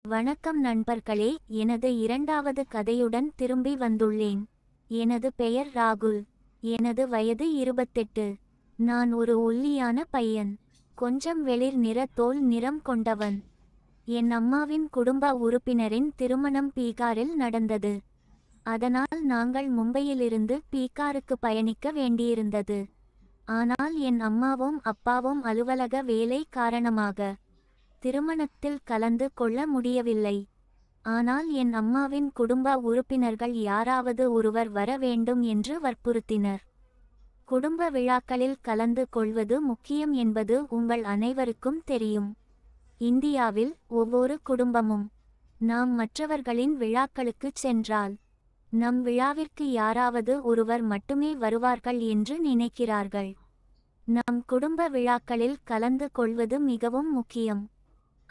வணக்கம் நண்பர்களே, எனது இரண்டாவது கதையுடன் திரும்பி வந்துள்ளேன். எனது பெயர் ராகுல். எனது வயது 28. நான் ஒரு ஒல்லியான பையன். கொஞ்சம் வெளிர் நிற தோல் நிறம் கொண்டவன். என் அம்மாவின் குடும்ப உறுப்பினரின் திருமணம் பீகாரில் நடந்தது. அதனால் நாங்கள் மும்பையிலிருந்து பீகாருக்கு பயணிக்க வேண்டியிருந்தது. ஆனால் என் அம்மாவும் அப்பாவும் அலுவலக வேலை காரணமாக திருமணத்தில் கலந்து கொள்ள முடியவில்லை. ஆனால் என் அம்மாவின் குடும்ப உறுப்பினர்கள் யாராவது ஒருவர் வர வேண்டும் என்று வற்புறுத்தினர். குடும்ப விழாக்களில் கலந்து கொள்வது முக்கியம் என்பது உங்கள் அனைவருக்கும் தெரியும். இந்தியாவில் ஒவ்வொரு குடும்பமும் நாம் மற்றவர்களின் விழாக்களுக்குச் சென்றால் நம் விழாவிற்கு யாராவது ஒருவர் மட்டுமே வருவார்கள் என்று நினைக்கிறார்கள். நம் குடும்ப விழாக்களில் கலந்து கொள்வது மிகவும் முக்கியம்.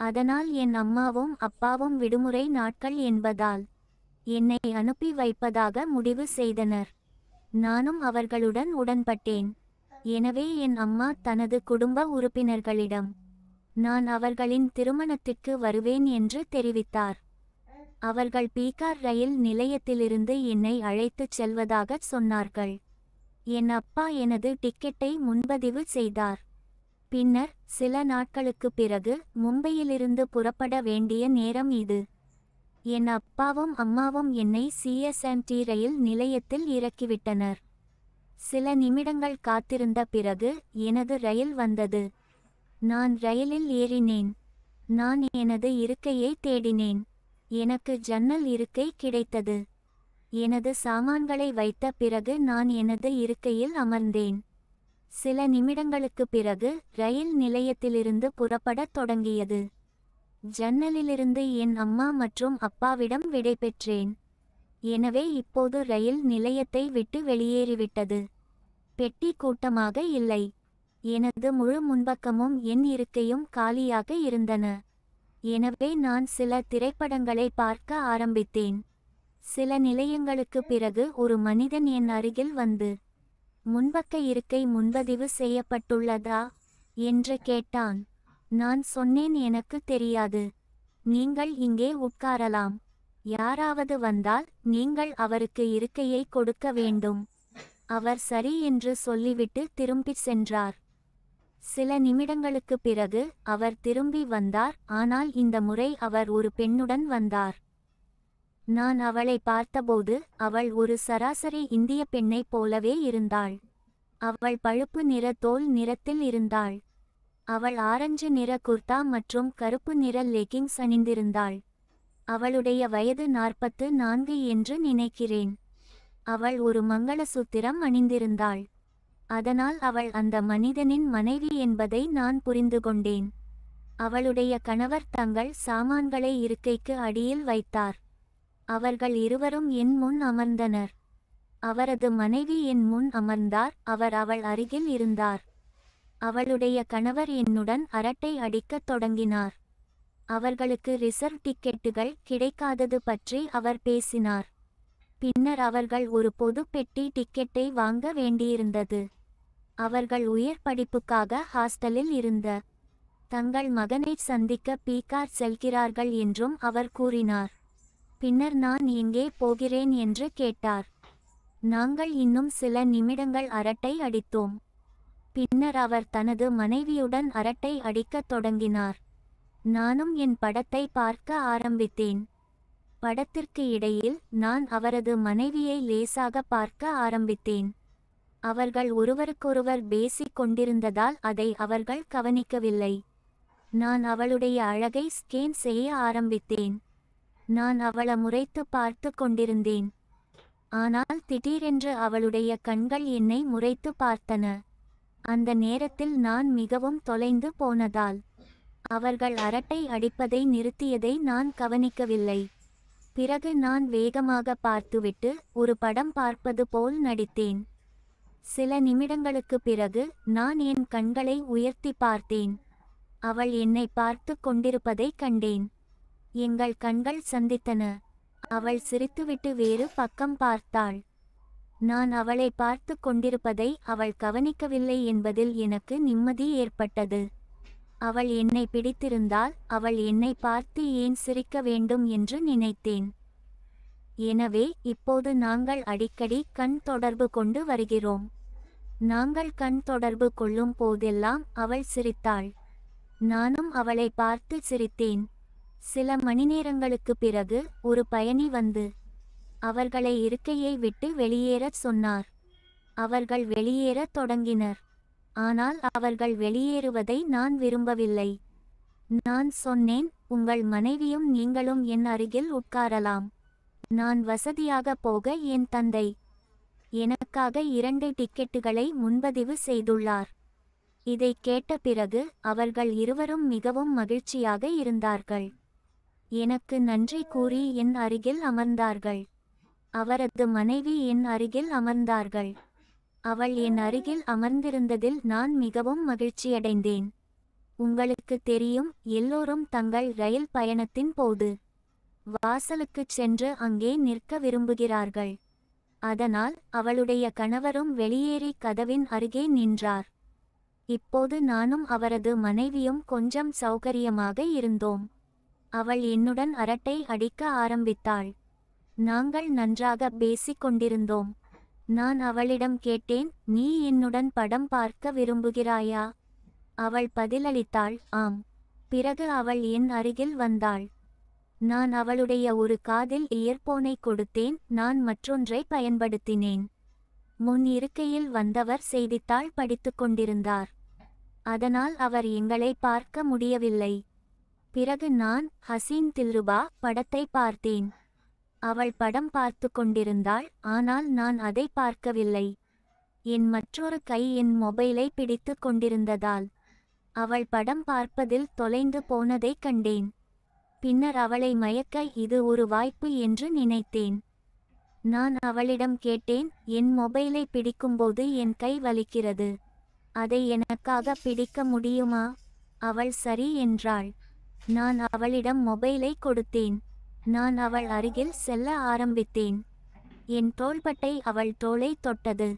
அதனால் என் அம்மாவும் அப்பாவும் விடுமுறை நாட்கள் என்பதால் என்னை அனுப்பி வைப்பதாக முடிவு செய்தனர். நானும் அவர்களுடன் உடன்பட்டேன். எனவே என் அம்மா தனது குடும்ப உறுப்பினர்களிடம் நான் அவர்களின் திருமணத்திற்கு வருவேன் என்று தெரிவித்தார். அவர்கள் பீகார் ரயில் நிலையத்திலிருந்து என்னை அழைத்துச் செல்வதாக சொன்னார்கள். என் அப்பா எனது டிக்கெட்டை முன்பதிவு செய்தார். பின்னர் சில நாட்களுக்குப் பிறகு மும்பையிலிருந்து புறப்பட வேண்டிய நேரம் இது. என் அப்பாவும் அம்மாவும் என்னை CSMT ரயில் நிலையத்தில் இறக்கிவிட்டனர். சில நிமிடங்கள் காத்திருந்த பிறகு எனது ரயில் வந்தது. நான் ரயிலில் ஏறினேன். நான் எனது இருக்கையை தேடினேன். எனக்கு ஜன்னல் இருக்கை கிடைத்தது. எனது சாமான்களை வைத்த பிறகு நான் எனது இருக்கையில் அமர்ந்தேன். சில நிமிடங்களுக்கு பிறகு ரயில் நிலையத்திலிருந்து புறப்படத் தொடங்கியது. ஜன்னலிலிருந்து என் அம்மா மற்றும் அப்பாவிடம் விடைபெற்றேன். எனவே இப்போது ரயில் நிலையத்தை விட்டு வெளியேறிவிட்டது. பெட்டி கூட்டமாக இல்லை. எனது முழு முன்பக்கமும் என் இருக்கையும் காலியாக இருந்தன. எனவே நான் சில திரைப்படங்களை பார்க்க ஆரம்பித்தேன். சில நிலையங்களுக்கு பிறகு ஒரு மனிதன் என் அருகில் வந்து முன்பக்க இருக்கை முன்பதிவு செய்யப்பட்டுள்ளதா என்று கேட்டான். நான் சொன்னேன், எனக்கு தெரியாது. நீங்கள் இங்கே உட்காரலாம். யாராவது வந்தால் நீங்கள் அவருக்கு இருக்கையை கொடுக்க வேண்டும். அவர் சரி என்று சொல்லிவிட்டு திரும்பிச் சென்றார். சில நிமிடங்களுக்கு பிறகு அவர் திரும்பி வந்தார். ஆனால் இந்த முறை அவர் ஒரு பெண்ணுடன் வந்தார். நான் அவளை பார்த்தபோது அவள் ஒரு சராசரி இந்திய பெண்ணைப் போலவே இருந்தாள். அவள் பழுப்பு நிற தோல் நிறத்தில் இருந்தாள். அவள் ஆரஞ்சு நிற குர்தா மற்றும் கருப்பு நிற லெகிங்ஸ் அணிந்திருந்தாள். அவளுடைய வயது 44 என்று நினைக்கிறேன். அவள் ஒரு மங்களசூத்திரம் அணிந்திருந்தாள். அதனால் அவள் அந்த மனிதனின் மனைவி என்பதை நான் புரிந்து கொண்டேன். அவளுடைய கணவர் தங்கள் சாமான்களை இருக்கைக்கு அடியில் வைத்தார். அவர்கள் இருவரும் என் முன் அமர்ந்தனர். அவரது மனைவி என் முன் அமர்ந்தார். அவர் அவள் அருகில் இருந்தார். அவளுடைய கணவர் என்னுடன் அரட்டை அடிக்கத் தொடங்கினார். அவர்களுக்கு ரிசர்வ் டிக்கெட்டுகள் கிடைக்காதது பற்றி அவர் பேசினார். பின்னர் அவர்கள் ஒரு பொது பெட்டி டிக்கெட்டை வாங்க வேண்டியிருந்தது. அவர்கள் உயர் படிப்புக்காக ஹாஸ்டலில் இருந்த தங்கள் மகனைச் சந்திக்க பீகார் செல்கிறார்கள் என்றும் அவர் கூறினார். பின்னர் நான் எங்கே போகிறேன் என்று கேட்டார். நாங்கள் இன்னும் சில நிமிடங்கள் அரட்டை அடித்தோம். பின்னர் அவர் தனது மனைவியுடன் அரட்டை அடிக்கத் தொடங்கினார். நானும் என் படத்தை பார்க்க ஆரம்பித்தேன். படத்திற்கு இடையில் நான் அவரது மனைவியை லேசாக பார்க்க ஆரம்பித்தேன். அவர்கள் ஒருவருக்கொருவர் பேசிக் கொண்டிருந்ததால் அதை அவர்கள் கவனிக்கவில்லை. நான் அவளுடைய அழகை ஸ்கேன் செய்ய ஆரம்பித்தேன். நான் அவளை முறைத்து பார்த்து கொண்டிருந்தேன். ஆனால் திடீரென்று அவளுடைய கண்கள் என்னை முறைத்து பார்த்தன. அந்த நேரத்தில் நான் மிகவும் தொலைந்து போனதால் அவர்கள் அரட்டை அடிப்பதை நிறுத்தியதை நான் கவனிக்கவில்லை. பிறகு நான் வேகமாக பார்த்துவிட்டு ஒரு படம் பார்ப்பது போல் நடித்தேன். சில நிமிடங்களுக்கு பிறகு நான் என் கண்களை உயர்த்தி பார்த்தேன். அவள் என்னை பார்த்து கொண்டிருப்பதை கண்டேன். எங்கள் கண்கள் சந்தித்தன. அவள் சிரித்துவிட்டு வேறு பக்கம் பார்த்தாள். நான் அவளை பார்த்து கொண்டிருப்பதை அவள் கவனிக்கவில்லை என்பதில் எனக்கு நிம்மதி ஏற்பட்டது. அவள் என்னை பிடித்திருந்தால் அவள் என்னை பார்த்து ஏன் சிரிக்க வேண்டும் என்று நினைத்தேன். எனவே இப்போது நாங்கள் அடிக்கடி கண் தொடர்பு கொண்டு வருகிறோம். நாங்கள் கண் தொடர்பு கொள்ளும் போதெல்லாம் அவள் சிரித்தாள். நானும் அவளை பார்த்து சிரித்தேன். சில மணிநேரங்களுக்குப் பிறகு ஒரு பயணி வந்து அவர்களை இருக்கையை விட்டு வெளியேறச் சொன்னார். அவர்கள் வெளியேறத் தொடங்கினர். ஆனால் அவர்கள் வெளியேறுவதை நான் விரும்பவில்லை. நான் சொன்னேன், உங்கள் மனைவியும் நீங்களும் என் அருகில் உட்காரலாம். நான் வசதியாக போக என் தந்தை எனக்காக 2 டிக்கெட்டுகளை முன்பதிவு செய்துள்ளார். இதை கேட்ட பிறகு அவர்கள் இருவரும் மிகவும் மகிழ்ச்சியாக இருந்தார்கள். எனக்கு நன்றி கூறி என் அருகில் அமர்ந்தார்கள். அவரது மனைவி என் அருகில் அமர்ந்தார்கள். அவள் என் அருகில் அமர்ந்திருந்ததில் நான் மிகவும் மகிழ்ச்சியடைந்தேன். உங்களுக்கு தெரியும், எல்லோரும் தங்கள் ரயில் பயணத்தின் போது வாசலுக்குச் சென்று அங்கே நிற்க விரும்புகிறார்கள். அதனால் அவளுடைய கணவரும் வெளியேறி கதவின் அருகே நின்றார். இப்போது நானும் அவரது மனைவியும் கொஞ்சம் சௌகரியமாக இருந்தோம். அவள் என்னுடன் அரட்டை அடிக்க ஆரம்பித்தாள். நாங்கள் நன்றாக பேசிக் கொண்டிருந்தோம். நான் அவளிடம் கேட்டேன், நீ என்னுடன் படம் பார்க்க விரும்புகிறாயா? அவள் பதிலளித்தாள், ஆம். பிறகு அவள் என் அருகில் வந்தாள். நான் அவளுடைய ஒரு காதில் இயர்போனை கொடுத்தேன். நான் மற்றொன்றை பயன்படுத்தினேன். முன் இருக்கையில் வந்தவர் செய்தித்தாள் படித்துக் கொண்டிருந்தார். அதனால் அவர் எங்களை பார்க்க முடியவில்லை. பிறகு நான் ஹசீன் தில்ருபா படத்தை பார்த்தேன். அவள் படம் பார்த்து கொண்டிருந்தாள். ஆனால் நான் அதை பார்க்கவில்லை. என் மற்றொரு கை என் மொபைலை பிடித்து கொண்டிருந்ததால் அவள் படம் பார்ப்பதில் தொலைந்து போனதைக் கண்டேன். பின்னர் அவளை மயக்க இது ஒரு வாய்ப்பு என்று நினைத்தேன். நான் அவளிடம் கேட்டேன், என் மொபைலை பிடிக்கும்போது என் கை வலிக்கிறது. அதை எனக்காக பிடிக்க முடியுமா? அவள் சரி என்றாள். நான் அவளிடம் மொபைலை கொடுத்தேன். நான் அவள் அருகில் செல்ல ஆரம்பித்தேன். என் தோள்பட்டை அவள் தோளை தொட்டது.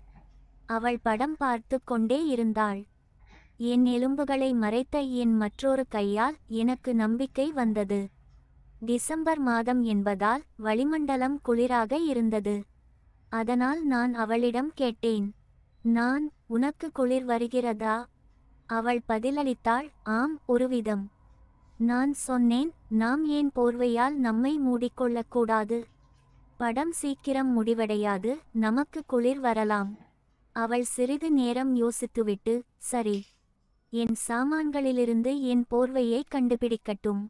அவள் படம் பார்த்து கொண்டே இருந்தாள். என் எலும்புகளை மறைத்த என் மற்றொரு கையால் எனக்கு நம்பிக்கை வந்தது. டிசம்பர் மாதம் என்பதால் வளிமண்டலம் குளிராக இருந்தது. அதனால் நான் அவளிடம் கேட்டேன், உனக்கு குளிர் வருகிறதா? அவள் பதிலளித்தாள், ஆம், ஒருவிதம். நான் சொன்னேன், நாம் ஏன் போர்வையால் நம்மை மூடிக்கொள்ளக்கூடாது? படம் சீக்கிரம் முடிவடையாது, நமக்கு குளிர் வரலாம். அவள் சிறிது நேரம் யோசித்துவிட்டு, சரி, என் சாமான்களிலிருந்து என் போர்வையை கண்டுபிடிக்கட்டும்